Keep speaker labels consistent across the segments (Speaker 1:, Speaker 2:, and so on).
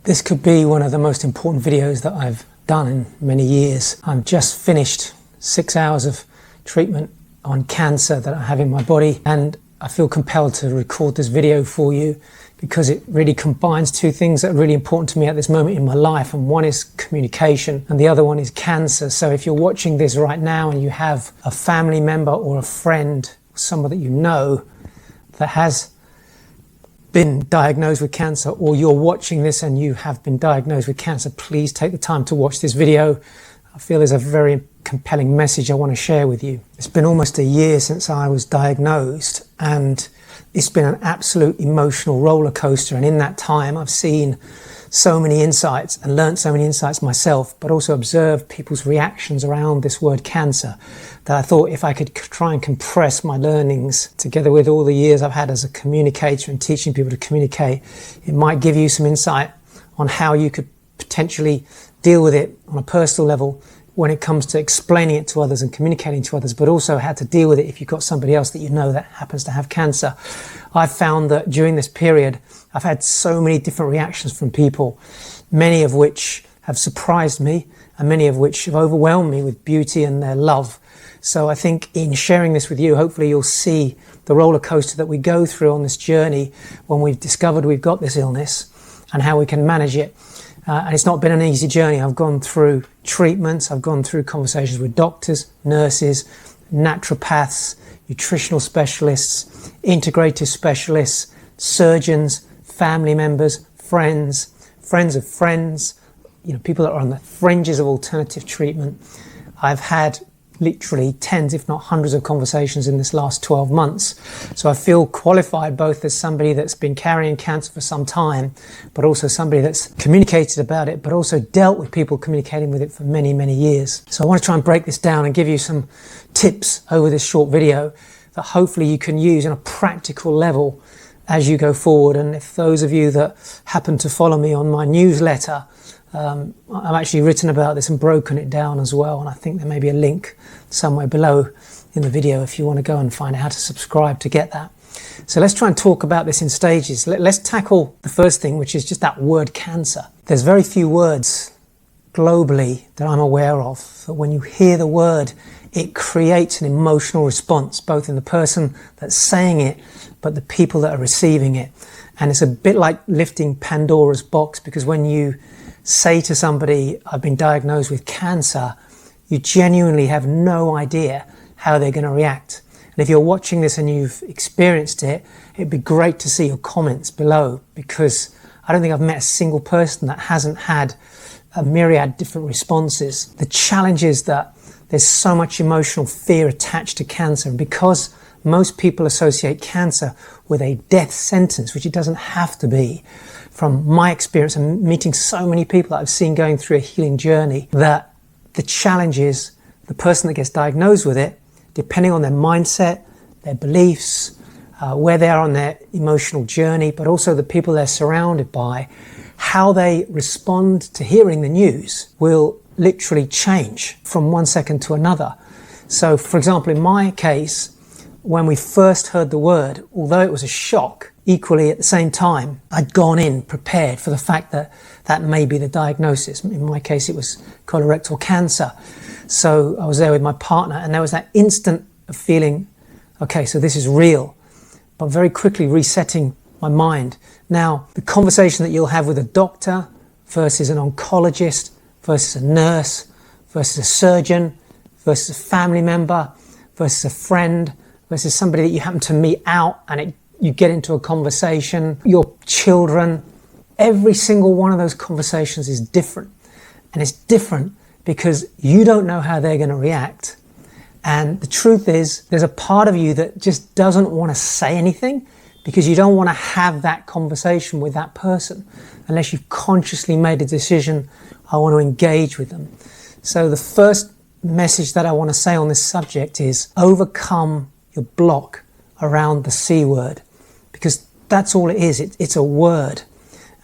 Speaker 1: This could be one of the most important videos that I've done in many years. I've just finished 6 hours of treatment on cancer that I have in my body, and I feel compelled to record this video for you because it really combines two things that are really important to me at this moment in my life, and one is communication and the other one is cancer. So if you're watching this right now and you have a family member or a friend, someone that you know that has been diagnosed with cancer, or you're watching this and you have been diagnosed with cancer, please take the time to watch this video. I feel there's a very compelling message I want to share with you. It's been almost a year since I was diagnosed, and it's been an absolute emotional roller coaster. And in that time, I've seen so many insights and learned so many insights myself, but also observed people's reactions around this word cancer, that I thought if I could try and compress my learnings together with all the years I've had as a communicator and teaching people to communicate, it might give you some insight on how you could potentially deal with it on a personal level when it comes to explaining it to others and communicating to others, but also how to deal with it if you've got somebody else that you know that happens to have cancer. I've found that during this period, I've had so many different reactions from people, many of which have surprised me and many of which have overwhelmed me with beauty and their love. So I think in sharing this with you, hopefully you'll see the roller coaster that we go through on this journey when we've discovered we've got this illness and how we can manage it. And it's not been an easy journey. I've gone through treatments, I've gone through conversations with doctors, nurses, naturopaths, nutritional specialists, integrative specialists, surgeons, family members, friends of friends, people that are on the fringes of alternative treatment. I've had literally tens, if not hundreds of conversations in this last 12 months. So I feel qualified both as somebody that's been carrying cancer for some time, but also somebody that's communicated about it, but also dealt with people communicating with it for many, many years. So I want to try and break this down and give you some tips over this short video that hopefully you can use on a practical level as you go forward. And if those of you that happen to follow me on my newsletter, I've actually written about this and broken it down as well, and I think there may be a link somewhere below in the video if you want to go and find out how to subscribe to get that. So let's try and talk about this in stages. Let's tackle the first thing, which is just that word cancer. There's very few words globally that I'm aware of that when you hear the word, it creates an emotional response, both in the person that's saying it, but the people that are receiving it. And it's a bit like lifting Pandora's box, because when you say to somebody, I've been diagnosed with cancer, you genuinely have no idea how they're going to react. And if you're watching this and you've experienced it, it'd be great to see your comments below, because I don't think I've met a single person that hasn't had a myriad different responses. The challenge is that there's so much emotional fear attached to cancer, and because most people associate cancer with a death sentence, which it doesn't have to be, from my experience and meeting so many people that I've seen going through a healing journey, that the challenge is the person that gets diagnosed with it, depending on their mindset, their beliefs, where they are on their emotional journey, but also the people they're surrounded by, how they respond to hearing the news will literally change from one second to another. So, for example, in my case, when we first heard the word, although it was a shock, equally at the same time, I'd gone in prepared for the fact that that may be the diagnosis. In my case, it was colorectal cancer. So I was there with my partner, and there was that instant of feeling, okay, so this is real, but very quickly resetting my mind. Now, the conversation that you'll have with a doctor versus an oncologist versus a nurse versus a surgeon versus a family member versus a friend versus somebody that you happen to meet out and you get into a conversation, your children, every single one of those conversations is different. And it's different because you don't know how they're going to react. And the truth is, there's a part of you that just doesn't want to say anything because you don't want to have that conversation with that person unless you've consciously made a decision, I want to engage with them. So the first message that I want to say on this subject is overcome your block around the C word, because that's all it is. It's a word.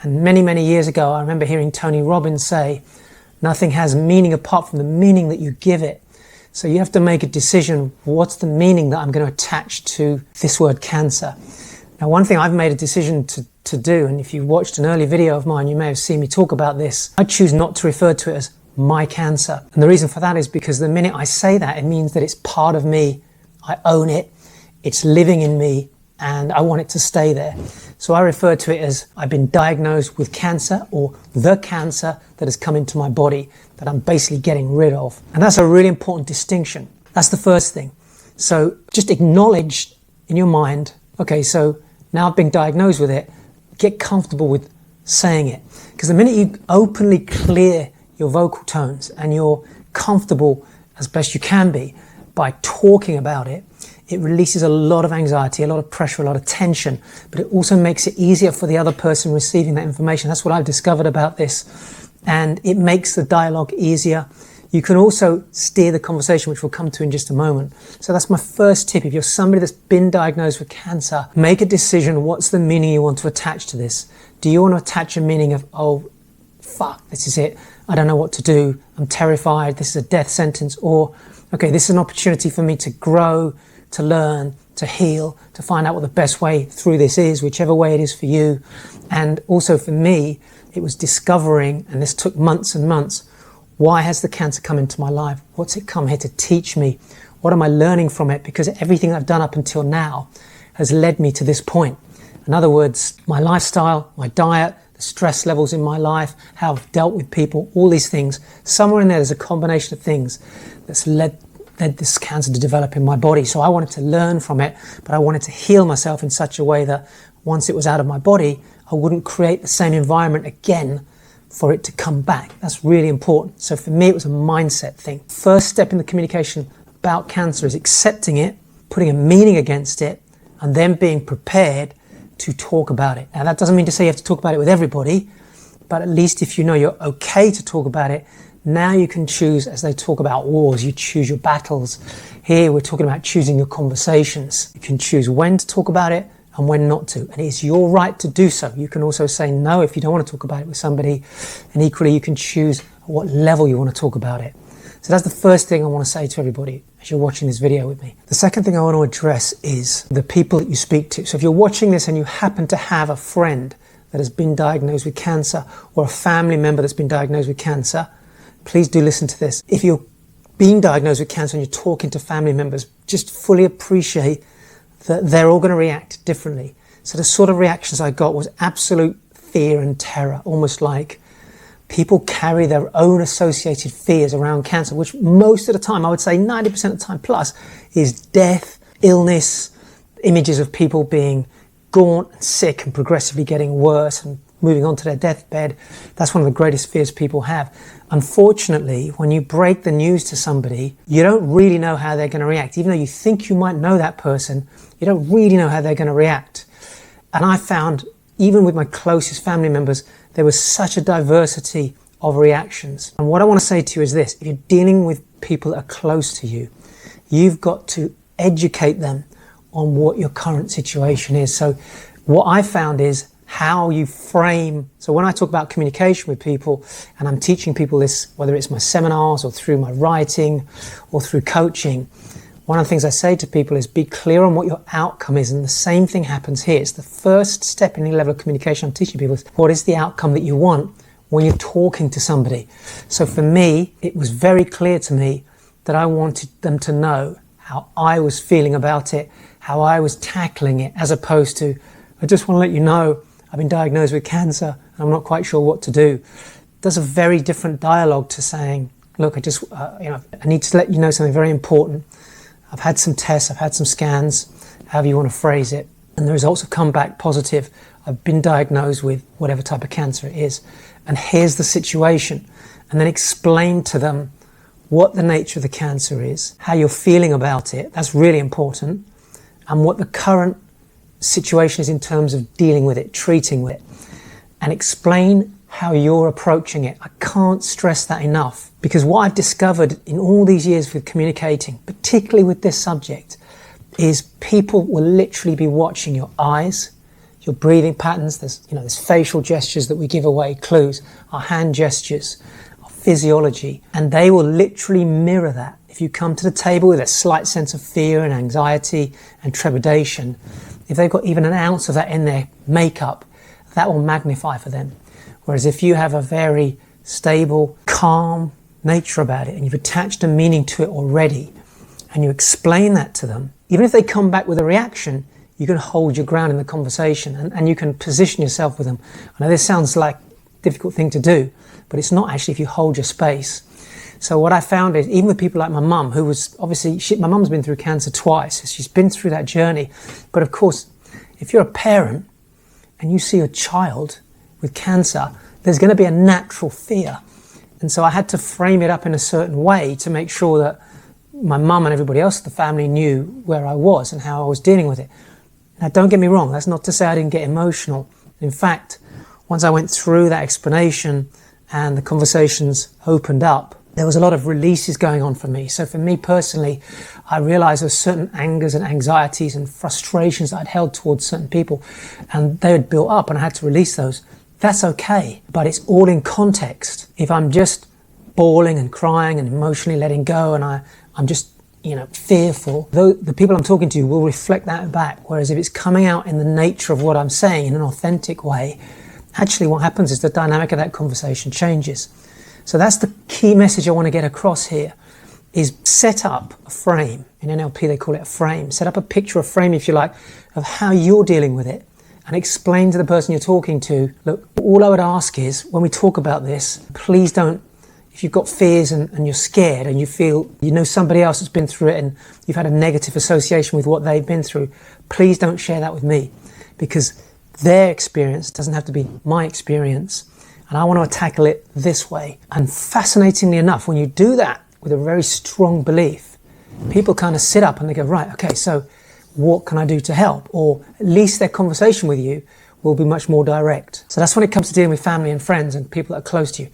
Speaker 1: And many, many years ago, I remember hearing Tony Robbins say, nothing has meaning apart from the meaning that you give it. So you have to make a decision, what's the meaning that I'm going to attach to this word cancer? Now, one thing I've made a decision to to do, and if you watched an early video of mine, you may have seen me talk about this. I choose not to refer to it as my cancer. And the reason for that is because the minute I say that, it means that it's part of me. I own it. It's living in me, and I want it to stay there. So I refer to it as I've been diagnosed with cancer, or the cancer that has come into my body that I'm basically getting rid of. And that's a really important distinction. That's the first thing. So just acknowledge in your mind, okay, so now I've been diagnosed with it, get comfortable with saying it. Because the minute you openly clear your vocal tones and you're comfortable as best you can be by talking about it, it releases a lot of anxiety, a lot of pressure, a lot of tension, but it also makes it easier for the other person receiving that information. That's what I've discovered about this. And it makes the dialogue easier. You can also steer the conversation, which we'll come to in just a moment. So that's my first tip. If you're somebody that's been diagnosed with cancer, make a decision. What's the meaning you want to attach to this? Do you want to attach a meaning of, oh, fuck, this is it. I don't know what to do. I'm terrified. This is a death sentence. Or, okay, this is an opportunity for me to grow, to learn, to heal, to find out what the best way through this is, whichever way it is for you. And also for me, it was discovering, and this took months and months, why has the cancer come into my life? What's it come here to teach me? What am I learning from it? Because everything I've done up until now has led me to this point. In other words, my lifestyle, my diet, the stress levels in my life, how I've dealt with people, all these things. Somewhere in there's a combination of things that's led this cancer to develop in my body. So I wanted to learn from it, but I wanted to heal myself in such a way that once it was out of my body, I wouldn't create the same environment again for it to come back. That's really important. So for me, it was a mindset thing. First step in the communication about cancer is accepting it, putting a meaning against it, and then being prepared to talk about it. Now, that doesn't mean to say you have to talk about it with everybody, but at least if you know you're okay to talk about it, now you can choose, as they talk about wars, you choose your battles. Here we're talking about choosing your conversations. You can choose when to talk about it and when not to. And it's your right to do so. You can also say no if you don't want to talk about it with somebody. And equally, you can choose at what level you want to talk about it. So that's the first thing I want to say to everybody as you're watching this video with me. The second thing I want to address is the people that you speak to. So if you're watching this and you happen to have a friend that has been diagnosed with cancer, or a family member that's been diagnosed with cancer, please do listen to this. If you're being diagnosed with cancer and you're talking to family members, just fully appreciate that they're all going to react differently. So the sort of reactions I got was absolute fear and terror, almost like people carry their own associated fears around cancer, which most of the time, I would say 90% of the time plus, is death, illness, images of people being gaunt and sick and progressively getting worse and moving on to their deathbed. That's one of the greatest fears people have. Unfortunately, when you break the news to somebody, you don't really know how they're going to react. Even though you think you might know that person, you don't really know how they're going to react. And I found, even with my closest family members, there was such a diversity of reactions. And what I want to say to you is this: if you're dealing with people that are close to you, you've got to educate them on what your current situation is. So what I found is how you frame. So when I talk about communication with people, and I'm teaching people this, whether it's my seminars or through my writing or through coaching, one of the things I say to people is be clear on what your outcome is. And the same thing happens here. It's the first step in any level of communication I'm teaching people is what is the outcome that you want when you're talking to somebody. So for me, it was very clear to me that I wanted them to know how I was feeling about it, how I was tackling it, as opposed to, I just want to let you know I've been diagnosed with cancer and I'm not quite sure what to do. There's a very different dialogue to saying, look, I need to let you know something very important. I've had some tests, I've had some scans, however you want to phrase it, and the results have come back positive. I've been diagnosed with whatever type of cancer it is, and here's the situation. And then explain to them what the nature of the cancer is, how you're feeling about it, that's really important, and what the current situation is in terms of dealing with it, treating with it, and explain how you're approaching it. I can't stress that enough, because what I've discovered in all these years with communicating, particularly with this subject, is people will literally be watching your eyes, your breathing patterns. There's facial gestures that we give away, clues, our hand gestures, our physiology, and they will literally mirror that. If you come to the table with a slight sense of fear and anxiety and trepidation, if they've got even an ounce of that in their makeup, that will magnify for them. Whereas if you have a very stable, calm nature about it, and you've attached a meaning to it already, and you explain that to them, even if they come back with a reaction, you can hold your ground in the conversation, and you can position yourself with them. I know this sounds like a difficult thing to do, but it's not actually if you hold your space. So what I found is, even with people like my mum, who was obviously, my mum's been through cancer twice, so she's been through that journey. But of course, if you're a parent and you see a child with cancer, there's going to be a natural fear. And so I had to frame it up in a certain way to make sure that my mum and everybody else in the family knew where I was and how I was dealing with it. Now, don't get me wrong, that's not to say I didn't get emotional. In fact, once I went through that explanation and the conversations opened up, there was a lot of releases going on for me. So for me personally, I realized there were certain angers and anxieties and frustrations that I'd held towards certain people, and they had built up and I had to release those. That's okay, but it's all in context. If I'm just bawling and crying and emotionally letting go, and I'm just, fearful, the people I'm talking to will reflect that back. Whereas if it's coming out in the nature of what I'm saying in an authentic way, actually what happens is the dynamic of that conversation changes. So that's the key message I want to get across here, is set up a frame. In NLP they call it a frame. Set up a picture, a frame if you like, of how you're dealing with it, and explain to the person you're talking to, look, all I would ask is, when we talk about this, please don't, if you've got fears and you're scared and you feel somebody else has been through it and you've had a negative association with what they've been through, please don't share that with me, because their experience doesn't have to be my experience. And I want to tackle it this way. And fascinatingly enough, when you do that with a very strong belief, people kind of sit up and they go, right, okay, so what can I do to help? Or at least their conversation with you will be much more direct. So that's when it comes to dealing with family and friends and people that are close to you.